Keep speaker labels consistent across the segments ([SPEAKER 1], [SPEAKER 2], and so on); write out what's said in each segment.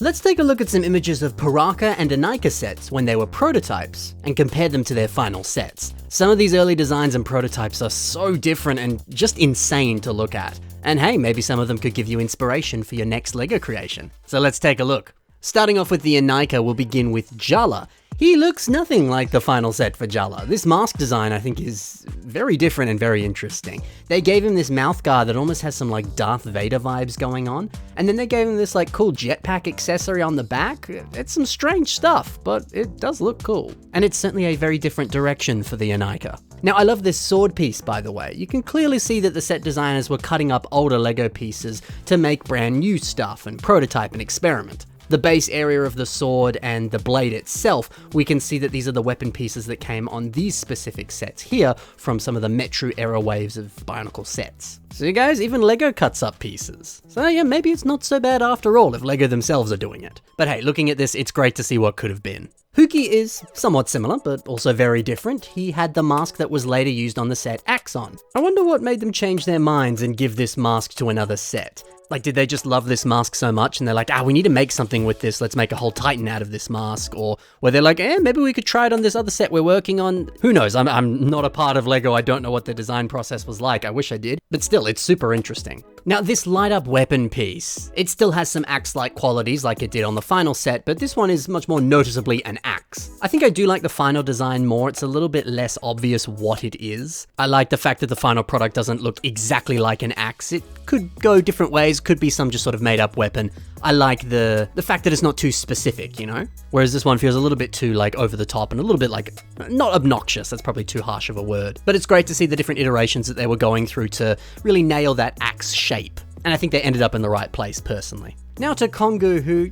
[SPEAKER 1] Let's take a look at some images of Paraka and Anika sets when they were prototypes and compare them to their final sets. Some of these early designs and prototypes are so different and just insane to look at. And hey, maybe some of them could give you inspiration for your next LEGO creation. So let's take a look. Starting off with the Anika, we'll begin with Jala. He looks nothing like the final set for Jala. This mask design I think is very different and very interesting. They gave him this mouth guard that almost has some like Darth Vader vibes going on, and then they gave him this like cool jetpack accessory on the back. It's some strange stuff, but it does look cool. And it's certainly a very different direction for the Anika. Now I love this sword piece, by the way. You can clearly see that the set designers were cutting up older LEGO pieces to make brand new stuff and prototype and experiment. The base area of the sword and the blade itself, we can see that these are the weapon pieces that came on these specific sets here from some of the Metru era waves of Bionicle sets. So you guys, even LEGO cuts up pieces. So yeah, maybe it's not so bad after all if LEGO themselves are doing it. But hey, looking at this, it's great to see what could have been. Huki is somewhat similar, but also very different. He had the mask that was later used on the set Axon. I wonder what made them change their minds and give this mask to another set. Like, did they just love this mask so much and they're like, we need to make something with this, let's make a whole Titan out of this mask? Or were they like, maybe we could try it on this other set we're working on? Who knows? I'm not a part of LEGO, I don't know what the design process was like, I wish I did. But still, it's super interesting. Now this light up weapon piece, it still has some axe-like qualities like it did on the final set, but this one is much more noticeably an axe. I think I do like the final design more, it's a little bit less obvious what it is. I like the fact that the final product doesn't look exactly like an axe. It could go different ways, could be some just sort of made up weapon. I like the fact that it's not too specific, you know? Whereas this one feels a little bit too like over the top and a little bit like, not obnoxious, that's probably too harsh of a word. But it's great to see the different iterations that they were going through to really nail that axe shape. And I think they ended up in the right place personally. Now to Kongu, who,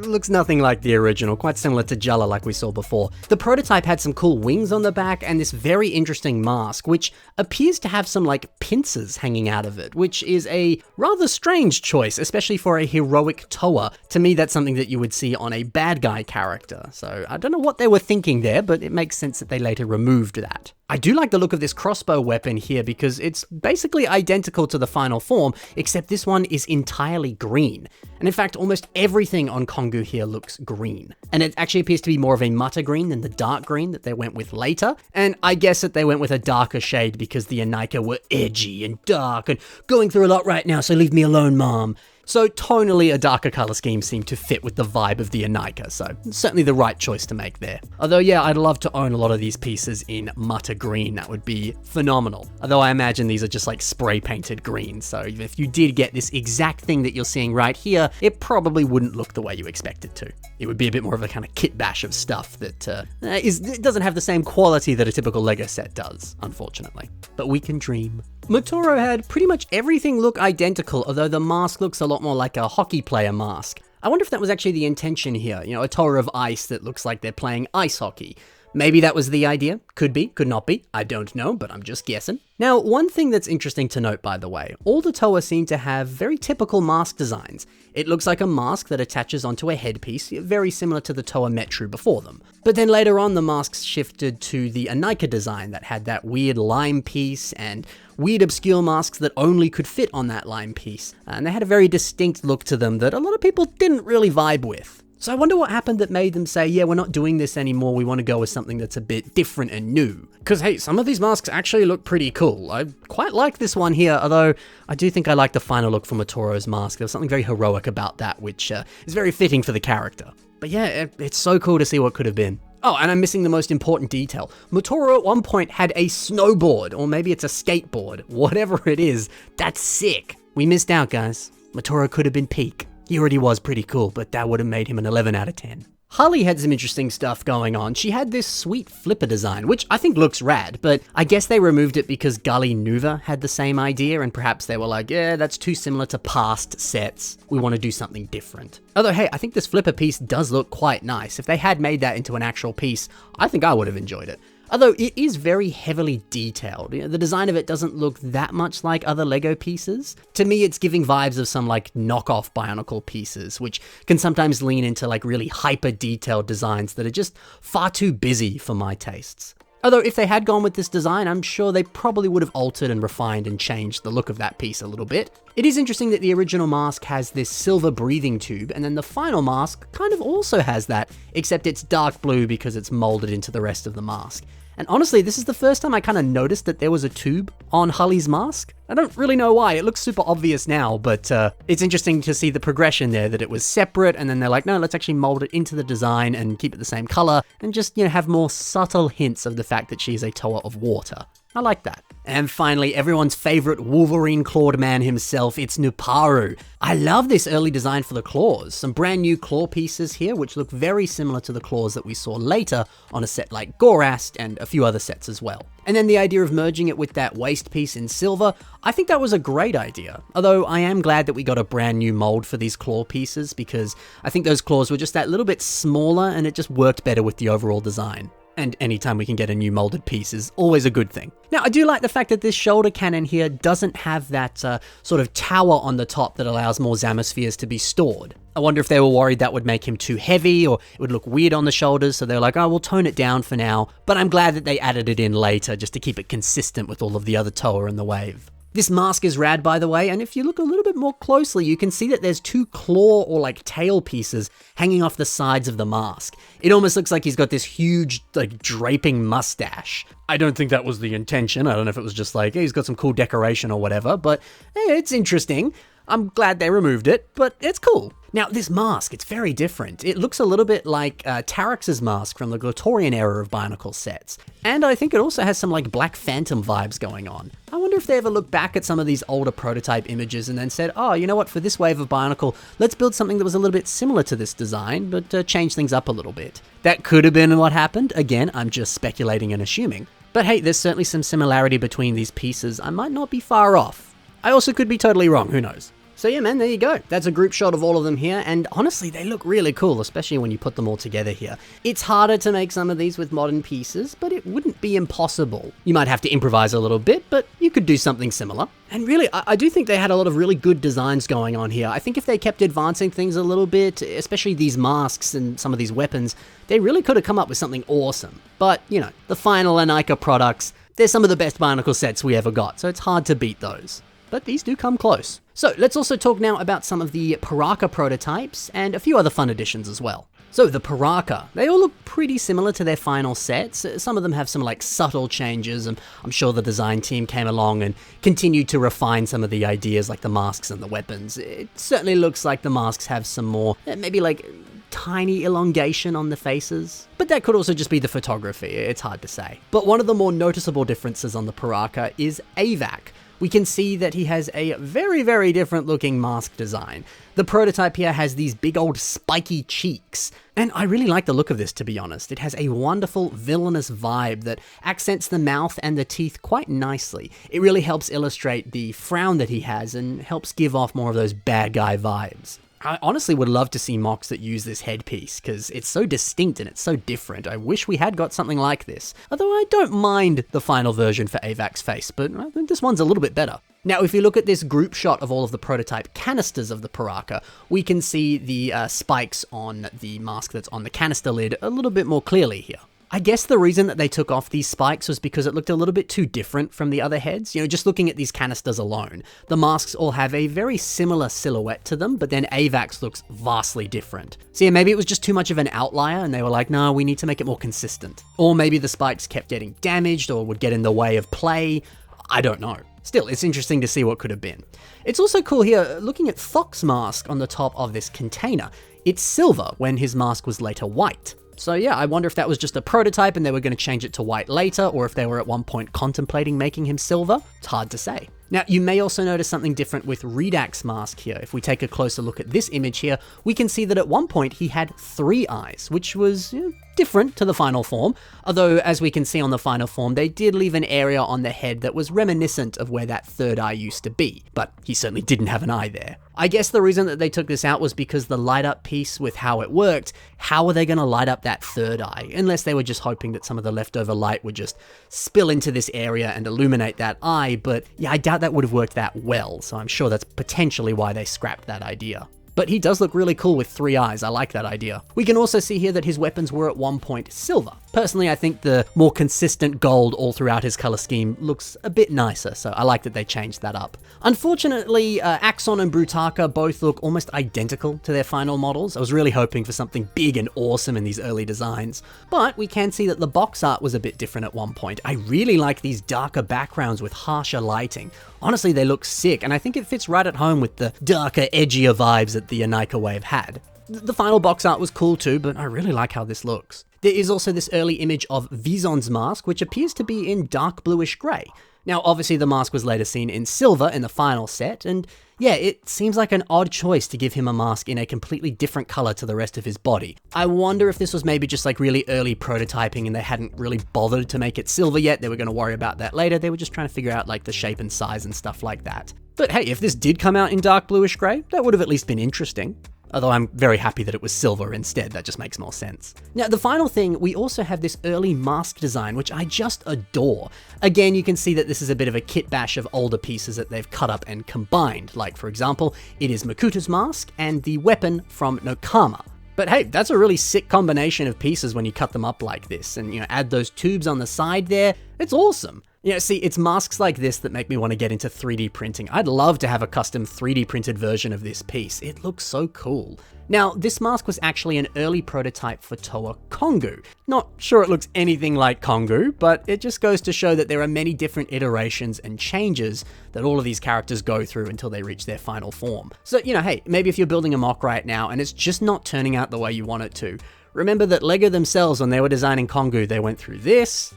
[SPEAKER 1] looks nothing like the original, quite similar to Jala like we saw before. The prototype had some cool wings on the back and this very interesting mask, which appears to have some like pincers hanging out of it, which is a rather strange choice, especially for a heroic Toa. To me, that's something that you would see on a bad guy character. So I don't know what they were thinking there, but it makes sense that they later removed that. I do like the look of this crossbow weapon here because it's basically identical to the final form, except this one is entirely green. And in fact, almost everything on Kongu here looks green. And it actually appears to be more of a Mutta green than the dark green that they went with later. And I guess that they went with a darker shade because the Anika were edgy and dark and going through a lot right now, so leave me alone, mom. So tonally, a darker color scheme seemed to fit with the vibe of the Anika, so certainly the right choice to make there. Although yeah, I'd love to own a lot of these pieces in Mutta green, that would be phenomenal. Although I imagine these are just like spray painted green, so if you did get this exact thing that you're seeing right here, it probably wouldn't look the way you expect it to. It would be a bit more of a kind of kit bash of stuff that it doesn't have the same quality that a typical LEGO set does, unfortunately. But we can dream. Motoro had pretty much everything look identical, although the mask looks a lot more like a hockey player mask. I wonder if that was actually the intention here, you know, a Tower of Ice that looks like they're playing ice hockey. Maybe that was the idea. Could be, could not be. I don't know, but I'm just guessing. Now, one thing that's interesting to note, by the way, all the Toa seem to have very typical mask designs. It looks like a mask that attaches onto a headpiece, very similar to the Toa Metru before them. But then later on, the masks shifted to the Anika design that had that weird lime piece and weird obscure masks that only could fit on that lime piece. And they had a very distinct look to them that a lot of people didn't really vibe with. So I wonder what happened that made them say, yeah, we're not doing this anymore, we want to go with something that's a bit different and new. Because hey, some of these masks actually look pretty cool. I quite like this one here, although I do think I like the final look for Motoro's mask. There's something very heroic about that, which is very fitting for the character. But yeah, it's so cool to see what could have been. Oh, and I'm missing the most important detail. Motoro at one point had a snowboard, or maybe it's a skateboard. Whatever it is, that's sick. We missed out, guys. Motoro could have been peak. He already was pretty cool, but that would have made him an 11 out of 10. Harley had some interesting stuff going on. She had this sweet flipper design, which I think looks rad, but I guess they removed it because Gully Nuva had the same idea, and perhaps they were like, yeah, that's too similar to past sets. We want to do something different. Although, hey, I think this flipper piece does look quite nice. If they had made that into an actual piece, I think I would have enjoyed it. Although it is very heavily detailed. The design of it doesn't look that much like other LEGO pieces. To me, it's giving vibes of some like knockoff Bionicle pieces, which can sometimes lean into like really hyper detailed designs that are just far too busy for my tastes. Although if they had gone with this design, I'm sure they probably would have altered and refined and changed the look of that piece a little bit. It is interesting that the original mask has this silver breathing tube, and then the final mask kind of also has that, except it's dark blue because it's molded into the rest of the mask. And honestly, this is the first time I kind of noticed that there was a tube on Hully's mask. I don't really know why, it looks super obvious now, but it's interesting to see the progression there, that it was separate, and then they're like, no, let's actually mold it into the design and keep it the same color, and just, have more subtle hints of the fact that she's a Toa of water. I like that. And finally, everyone's favorite Wolverine-clawed man himself, it's Nuparu. I love this early design for the claws. Some brand new claw pieces here, which look very similar to the claws that we saw later on a set like Gorast and a few other sets as well. And then the idea of merging it with that waist piece in silver, I think that was a great idea. Although I am glad that we got a brand new mold for these claw pieces, because I think those claws were just that little bit smaller and it just worked better with the overall design. And anytime we can get a new molded piece is always a good thing. Now, I do like the fact that this shoulder cannon here doesn't have that sort of tower on the top that allows more Zamaspheres to be stored. I wonder if they were worried that would make him too heavy or it would look weird on the shoulders, so they're like, oh, we'll tone it down for now. But I'm glad that they added it in later just to keep it consistent with all of the other Toa in the wave. This mask is rad, by the way, and if you look a little bit more closely, you can see that there's two claw or like tail pieces hanging off the sides of the mask. It almost looks like he's got this huge, like, draping mustache. I don't think that was the intention. I don't know if it was just like, hey, he's got some cool decoration or whatever, but hey, it's interesting. I'm glad they removed it, but it's cool. Now, this mask, it's very different. It looks a little bit like Tarax's mask from the Glatorian era of Bionicle sets. And I think it also has some like Black Phantom vibes going on. I wonder if they ever look back at some of these older prototype images and then said, oh, you know what, for this wave of Bionicle, let's build something that was a little bit similar to this design, but change things up a little bit. That could have been what happened. Again, I'm just speculating and assuming. But hey, there's certainly some similarity between these pieces. I might not be far off. I also could be totally wrong, who knows? So yeah, man, there you go. That's a group shot of all of them here, and honestly, they look really cool, especially when you put them all together here. It's harder to make some of these with modern pieces, but it wouldn't be impossible. You might have to improvise a little bit, but you could do something similar. And really, I do think they had a lot of really good designs going on here. I think if they kept advancing things a little bit, especially these masks and some of these weapons, they really could have come up with something awesome. But, the final Anika products, they're some of the best Bionicle sets we ever got, so it's hard to beat those. But these do come close. So let's also talk now about some of the Paraka prototypes and a few other fun additions as well. So the Paraka, they all look pretty similar to their final sets. Some of them have some like subtle changes, and I'm sure the design team came along and continued to refine some of the ideas like the masks and the weapons. It certainly looks like the masks have some more, maybe like tiny elongation on the faces, but that could also just be the photography, it's hard to say. But one of the more noticeable differences on the Paraka is Avac. We can see that he has a very, very different looking mask design. The prototype here has these big old spiky cheeks, and I really like the look of this, to be honest. It has a wonderful villainous vibe that accents the mouth and the teeth quite nicely. It really helps illustrate the frown that he has and helps give off more of those bad guy vibes. I honestly would love to see mocks that use this headpiece, because it's so distinct and it's so different. I wish we had got something like this. Although I don't mind the final version for Avac's face, but I think this one's a little bit better. Now, if you look at this group shot of all of the prototype canisters of the Paraka, we can see the spikes on the mask that's on the canister lid a little bit more clearly here. I guess the reason that they took off these spikes was because it looked a little bit too different from the other heads. Just looking at these canisters alone, the masks all have a very similar silhouette to them, but then Avac's looks vastly different. So yeah, maybe it was just too much of an outlier and they were like, no, we need to make it more consistent. Or maybe the spikes kept getting damaged or would get in the way of play. I don't know. Still, it's interesting to see what could have been. It's also cool here, looking at Thok's mask on the top of this container. It's silver when his mask was later white. So yeah, I wonder if that was just a prototype and they were going to change it to white later, or if they were at one point contemplating making him silver. It's hard to say. Now, you may also notice something different with Redak's mask here. If we take a closer look at this image here, we can see that at one point he had 3 eyes, which was different to the final form. Although, as we can see on the final form, they did leave an area on the head that was reminiscent of where that 3rd eye used to be, but he certainly didn't have an eye there. I guess the reason that they took this out was because the light up piece with how it worked, how are they going to light up that 3rd eye? Unless they were just hoping that some of the leftover light would just spill into this area and illuminate that eye, but yeah, I doubt that would have worked that well, so I'm sure that's potentially why they scrapped that idea. But he does look really cool with 3 eyes, I like that idea. We can also see here that his weapons were at one point silver. Personally, I think the more consistent gold all throughout his color scheme looks a bit nicer, so I like that they changed that up. Unfortunately, Axon and Brutaka both look almost identical to their final models. I was really hoping for something big and awesome in these early designs, but we can see that the box art was a bit different at one point. I really like these darker backgrounds with harsher lighting. Honestly, they look sick, and I think it fits right at home with the darker, edgier vibes that the Anika wave had. The final box art was cool too, but I really like how this looks. There is also this early image of Vison's mask, which appears to be in dark bluish grey. Now, obviously the mask was later seen in silver in the final set, and yeah, it seems like an odd choice to give him a mask in a completely different color to the rest of his body. I wonder if this was maybe just like really early prototyping and they hadn't really bothered to make it silver yet. They were going to worry about that later. They were just trying to figure out like the shape and size and stuff like that. But hey, if this did come out in dark bluish grey, that would have at least been interesting. Although I'm very happy that it was silver instead, that just makes more sense. Now, the final thing, we also have this early mask design, which I just adore. Again, you can see that this is a bit of a kit bash of older pieces that they've cut up and combined. Like, for example, it is Makuta's mask and the weapon from Nokama. But hey, that's a really sick combination of pieces when you cut them up like this and, add those tubes on the side there. It's awesome. See, it's masks like this that make me want to get into 3D printing. I'd love to have a custom 3D printed version of this piece. It looks so cool. Now, this mask was actually an early prototype for Toa Kongu. Not sure it looks anything like Kongu, but it just goes to show that there are many different iterations and changes that all of these characters go through until they reach their final form. So, hey, maybe if you're building a mock right now and it's just not turning out the way you want it to, remember that LEGO themselves, when they were designing Kongu, they went through this,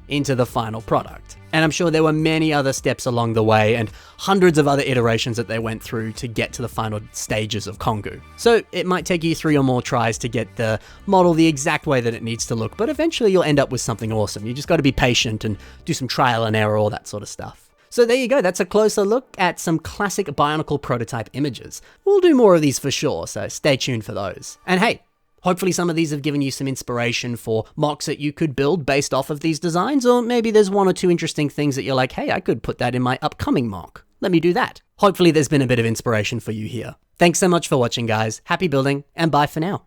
[SPEAKER 1] into the final product. And I'm sure there were many other steps along the way and hundreds of other iterations that they went through to get to the final stages of Kongu. So it might take you 3 or more tries to get the model the exact way that it needs to look, but eventually you'll end up with something awesome. You just got to be patient and do some trial and error, all that sort of stuff. So there you go, that's a closer look at some classic Bionicle prototype images. We'll do more of these for sure, so stay tuned for those. And hey, hopefully some of these have given you some inspiration for mocks that you could build based off of these designs, or maybe there's 1 or 2 interesting things that you're like, hey, I could put that in my upcoming mock. Let me do that. Hopefully there's been a bit of inspiration for you here. Thanks so much for watching, guys. Happy building, and bye for now.